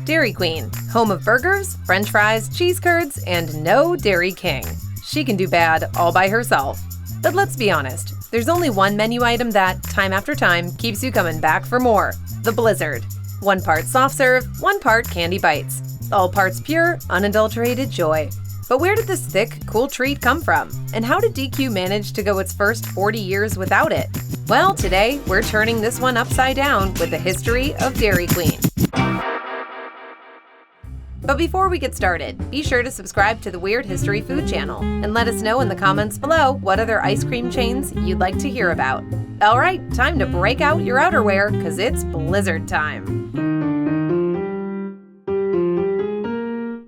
Dairy Queen, home of burgers, french fries, cheese curds, and no Dairy King. She can do bad all by herself. But let's be honest, there's only one menu item that, time after time, keeps you coming back for more: the Blizzard. 1 part soft serve, 1 part candy bites. All parts pure, unadulterated joy. But where did this thick, cool treat come from? And how did DQ manage to go its first 40 years without it? Well, today, we're turning this one upside down with the history of Dairy Queen. But before we get started, be sure to subscribe to the Weird History Food channel and let us know in the comments below what other ice cream chains you'd like to hear about. All right, time to break out your outerwear, because it's Blizzard time.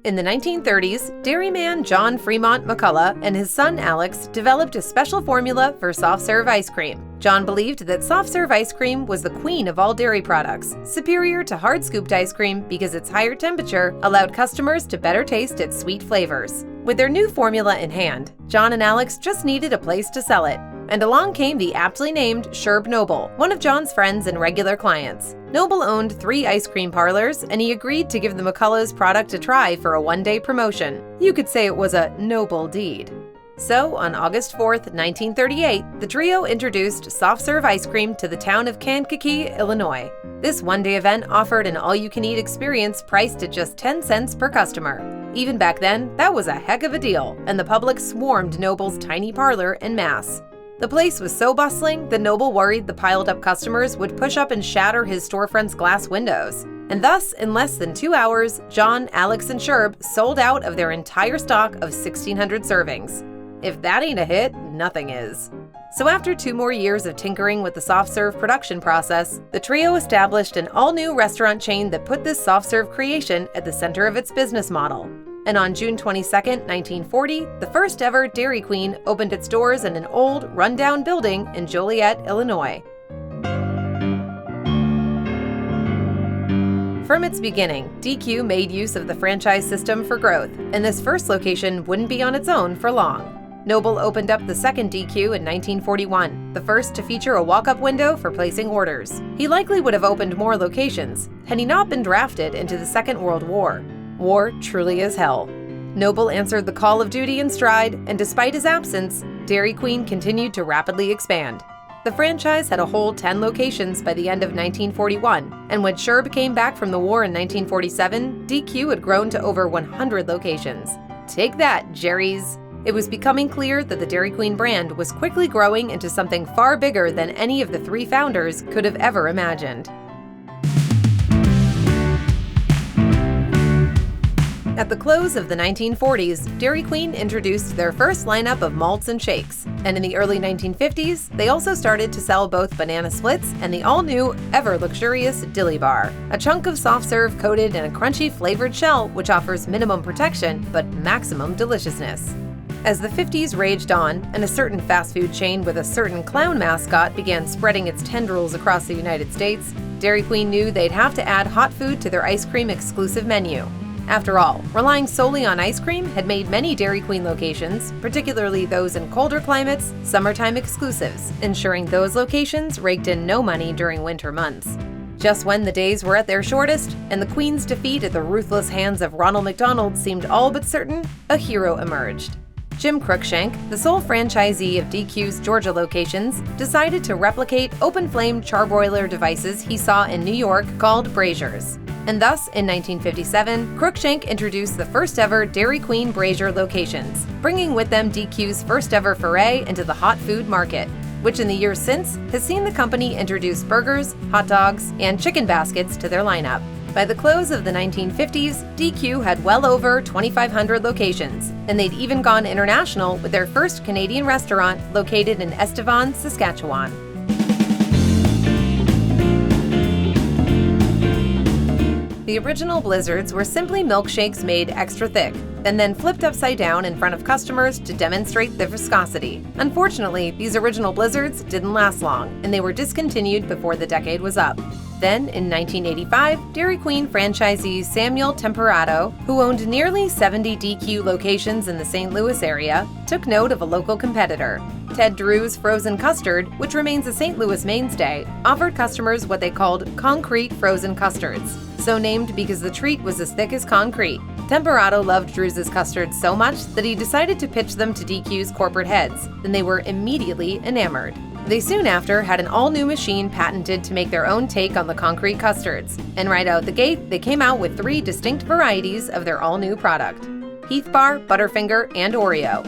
In the 1930s, dairyman John Fremont McCullough and his son Alex developed a special formula for soft-serve ice cream. John believed that soft-serve ice cream was the queen of all dairy products, superior to hard-scooped ice cream because its higher temperature allowed customers to better taste its sweet flavors. With their new formula in hand, John and Alex just needed a place to sell it. And along came the aptly named Sherb Noble, one of John's friends and regular clients. Noble owned 3 ice cream parlors, and he agreed to give the McCullough's product a try for a one-day promotion. You could say it was a noble deed. So, on August 4th, 1938, the trio introduced soft-serve ice cream to the town of Kankakee, Illinois. This one-day event offered an all-you-can-eat experience priced at just 10 cents per customer. Even back then, that was a heck of a deal, and the public swarmed Noble's tiny parlor en masse. The place was so bustling that Noble worried the piled-up customers would push up and shatter his storefront's glass windows. And thus, in less than 2 hours, John, Alex, and Sherb sold out of their entire stock of 1,600 servings. If that ain't a hit, nothing is. So after 2 more years of tinkering with the soft-serve production process, the trio established an all-new restaurant chain that put this soft-serve creation at the center of its business model. And on June 22, 1940, the first ever Dairy Queen opened its doors in an old, run-down building in Joliet, Illinois. From its beginning, DQ made use of the franchise system for growth, and this first location wouldn't be on its own for long. Noble opened up the second DQ in 1941, the first to feature a walk-up window for placing orders. He likely would have opened more locations had he not been drafted into the Second World War. War truly is hell. Noble answered the call of duty in stride, and despite his absence, Dairy Queen continued to rapidly expand. The franchise had a whole 10 locations by the end of 1941, and when Sherb came back from the war in 1947, DQ had grown to over 100 locations. Take that, Jerry's! It was becoming clear that the Dairy Queen brand was quickly growing into something far bigger than any of the 3 founders could have ever imagined. At the close of the 1940s, Dairy Queen introduced their first lineup of malts and shakes, and in the early 1950s, they also started to sell both banana splits and the all-new, ever-luxurious Dilly Bar, a chunk of soft-serve coated in a crunchy flavored shell which offers minimum protection but maximum deliciousness. As the 50s raged on, and a certain fast food chain with a certain clown mascot began spreading its tendrils across the United States, Dairy Queen knew they'd have to add hot food to their ice cream exclusive menu. After all, relying solely on ice cream had made many Dairy Queen locations, particularly those in colder climates, summertime exclusives, ensuring those locations raked in no money during winter months. Just when the days were at their shortest, and the Queen's defeat at the ruthless hands of Ronald McDonald seemed all but certain, a hero emerged. Jim Cruikshank, the sole franchisee of DQ's Georgia locations, decided to replicate open-flame charbroiler devices he saw in New York called braziers. And thus, in 1957, Cruikshank introduced the first-ever Dairy Queen brazier locations, bringing with them DQ's first-ever foray into the hot food market, which in the years since has seen the company introduce burgers, hot dogs, and chicken baskets to their lineup. By the close of the 1950s, DQ had well over 2,500 locations, and they'd even gone international with their first Canadian restaurant located in Estevan, Saskatchewan. The original Blizzards were simply milkshakes made extra thick, and then flipped upside down in front of customers to demonstrate their viscosity. Unfortunately, these original Blizzards didn't last long, and they were discontinued before the decade was up. Then, in 1985, Dairy Queen franchisee Samuel Temperato, who owned nearly 70 DQ locations in the St. Louis area, took note of a local competitor. Ted Drew's frozen custard, which remains a St. Louis mainstay, offered customers what they called concrete frozen custards, so named because the treat was as thick as concrete. Temperado loved Drew's custard so much that he decided to pitch them to DQ's corporate heads, and they were immediately enamored. They soon after had an all-new machine patented to make their own take on the concrete custards, and right out the gate, they came out with 3 distinct varieties of their all-new product: Heath Bar, Butterfinger, and Oreo,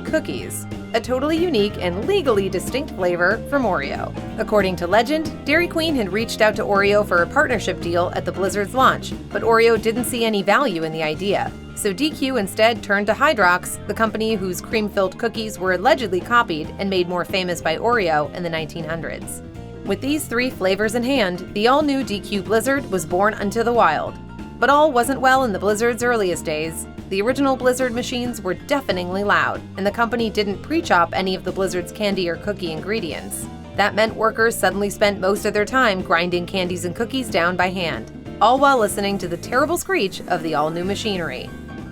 cookies. A totally unique and legally distinct flavor from Oreo. According to legend, Dairy Queen had reached out to Oreo for a partnership deal at the Blizzard's launch, but Oreo didn't see any value in the idea. So DQ instead turned to Hydrox, the company whose cream-filled cookies were allegedly copied and made more famous by Oreo in the 1900s. With these 3 flavors in hand, the all-new DQ Blizzard was born unto the wild. But all wasn't well in the Blizzard's earliest days. The original Blizzard machines were deafeningly loud, and the company didn't pre-chop any of the Blizzard's candy or cookie ingredients. That meant workers suddenly spent most of their time grinding candies and cookies down by hand, all while listening to the terrible screech of the all-new machinery.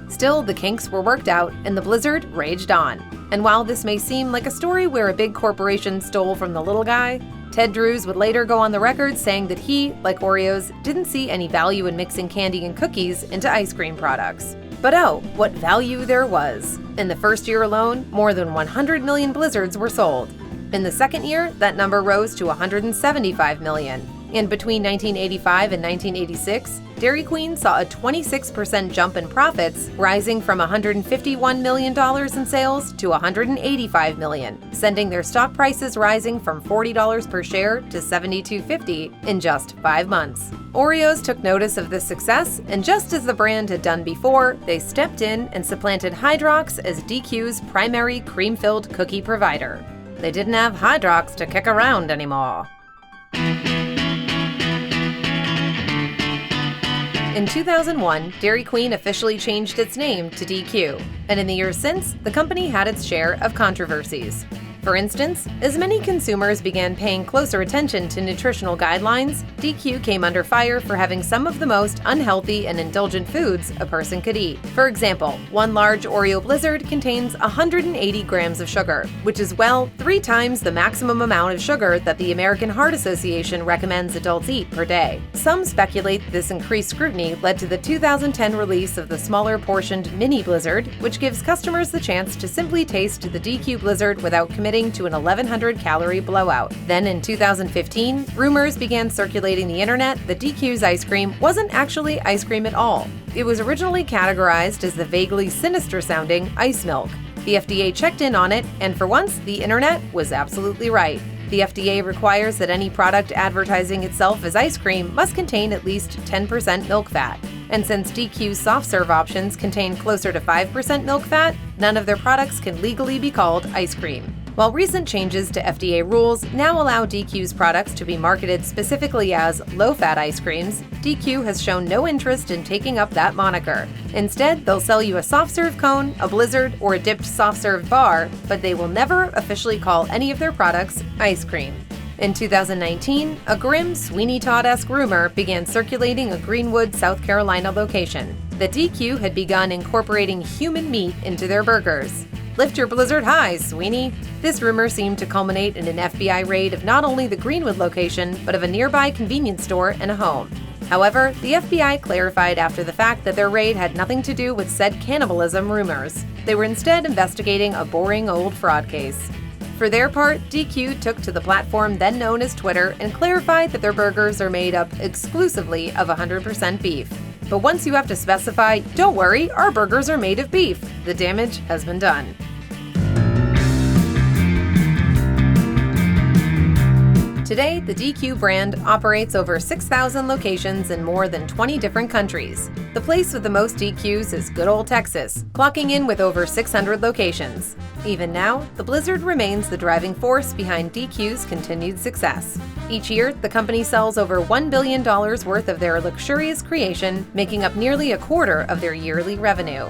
Still, the kinks were worked out, and the Blizzard raged on. And while this may seem like a story where a big corporation stole from the little guy, Ted Drew's would later go on the record saying that he, like Oreos, didn't see any value in mixing candy and cookies into ice cream products. But oh, what value there was! In the first year alone, more than 100 million Blizzards were sold. In the second year, that number rose to 175 million. And between 1985 and 1986, Dairy Queen saw a 26% jump in profits, rising from $151 million in sales to $185 million, sending their stock prices rising from $40 per share to $72.50 in just 5 months. Oreos took notice of this success, and just as the brand had done before, they stepped in and supplanted Hydrox as DQ's primary cream-filled cookie provider. They didn't have Hydrox to kick around anymore. In 2001, Dairy Queen officially changed its name to DQ, and in the years since, the company had its share of controversies. For instance, as many consumers began paying closer attention to nutritional guidelines, DQ came under fire for having some of the most unhealthy and indulgent foods a person could eat. For example, one large Oreo Blizzard contains 180 grams of sugar, which is, 3 times the maximum amount of sugar that the American Heart Association recommends adults eat per day. Some speculate this increased scrutiny led to the 2010 release of the smaller portioned Mini Blizzard, which gives customers the chance to simply taste the DQ Blizzard without committing to an 1,100-calorie blowout. Then in 2015, rumors began circulating the internet that DQ's ice cream wasn't actually ice cream at all. It was originally categorized as the vaguely sinister-sounding ice milk. The FDA checked in on it, and for once, the internet was absolutely right. The FDA requires that any product advertising itself as ice cream must contain at least 10% milk fat. And since DQ's soft serve options contain closer to 5% milk fat, none of their products can legally be called ice cream. While recent changes to FDA rules now allow DQ's products to be marketed specifically as low-fat ice creams, DQ has shown no interest in taking up that moniker. Instead, they'll sell you a soft-serve cone, a Blizzard, or a dipped soft-serve bar, but they will never officially call any of their products ice cream. In 2019, a grim Sweeney Todd-esque rumor began circulating a Greenwood, South Carolina location that DQ had begun incorporating human meat into their burgers. Lift your Blizzard high, Sweeney! This rumor seemed to culminate in an FBI raid of not only the Greenwood location, but of a nearby convenience store and a home. However, the FBI clarified after the fact that their raid had nothing to do with said cannibalism rumors. They were instead investigating a boring old fraud case. For their part, DQ took to the platform then known as Twitter and clarified that their burgers are made up exclusively of 100% beef. But once you have to specify, don't worry, our burgers are made of beef, the damage has been done. Today, the DQ brand operates over 6,000 locations in more than 20 different countries. The place with the most DQs is good old Texas, clocking in with over 600 locations. Even now, the Blizzard remains the driving force behind DQ's continued success. Each year, the company sells over $1 billion worth of their luxurious creation, making up nearly a quarter of their yearly revenue.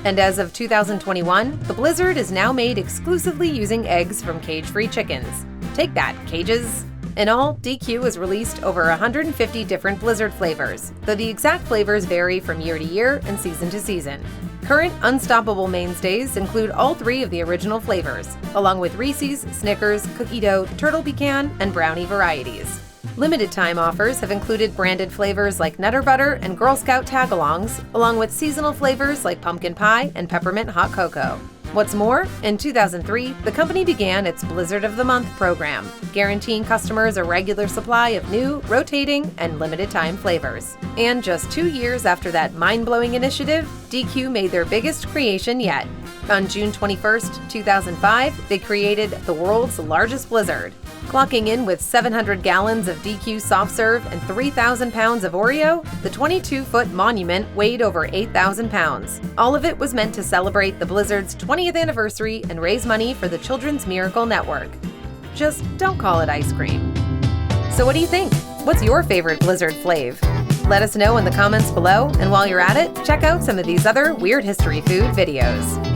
And as of 2021, the Blizzard is now made exclusively using eggs from cage-free chickens. Take that, cages! In all, DQ has released over 150 different Blizzard flavors, though the exact flavors vary from year to year and season to season. Current unstoppable mainstays include all 3 of the original flavors, along with Reese's, Snickers, cookie dough, turtle pecan, and brownie varieties. Limited time offers have included branded flavors like Nutter Butter and Girl Scout Tagalongs, along with seasonal flavors like pumpkin pie and peppermint hot cocoa. What's more, in 2003, the company began its Blizzard of the Month program, guaranteeing customers a regular supply of new, rotating, and limited-time flavors. And just 2 years after that mind-blowing initiative, DQ made their biggest creation yet. On June 21, 2005, they created the world's largest blizzard. Clocking in with 700 gallons of DQ soft serve and 3,000 pounds of Oreo, the 22-foot monument weighed over 8,000 pounds. All of it was meant to celebrate the Blizzard's 20th anniversary and raise money for the Children's Miracle Network. Just don't call it ice cream. So what do you think? What's your favorite Blizzard flav? Let us know in the comments below, and while you're at it, check out some of these other Weird History Food videos.